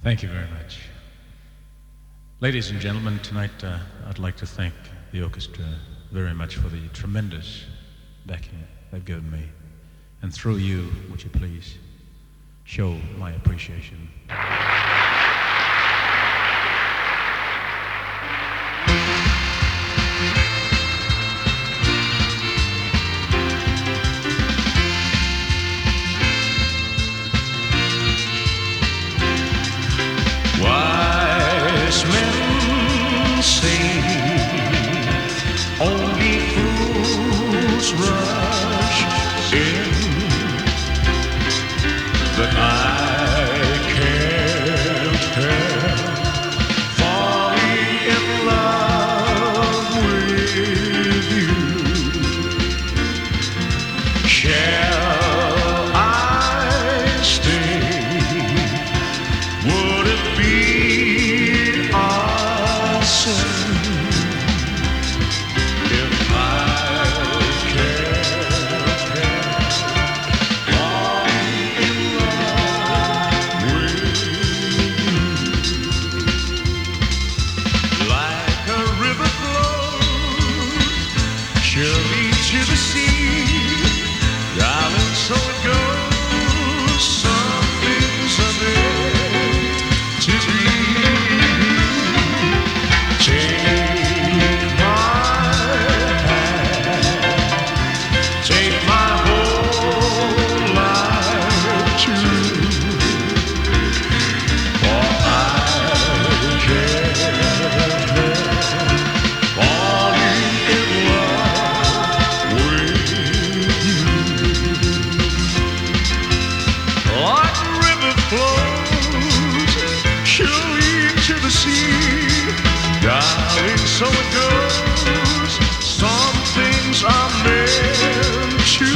Thank you very much. Ladies and gentlemen, tonight I'd like to thank the orchestra very much for the tremendous backing they've given me. And through you, would you please show my appreciation. Wise men say only fools rush in, but I can't help falling in love with you. Shall I stay? Would it be awesome if I can't help falling in love with you? Like a river flows surely to the sea, darling, so it goes. Some things are meant to be. Take my hand, take my whole life too, for I can't help falling in love with you. Like a river flows surely to the sea, darling, so it goes. Some things are meant to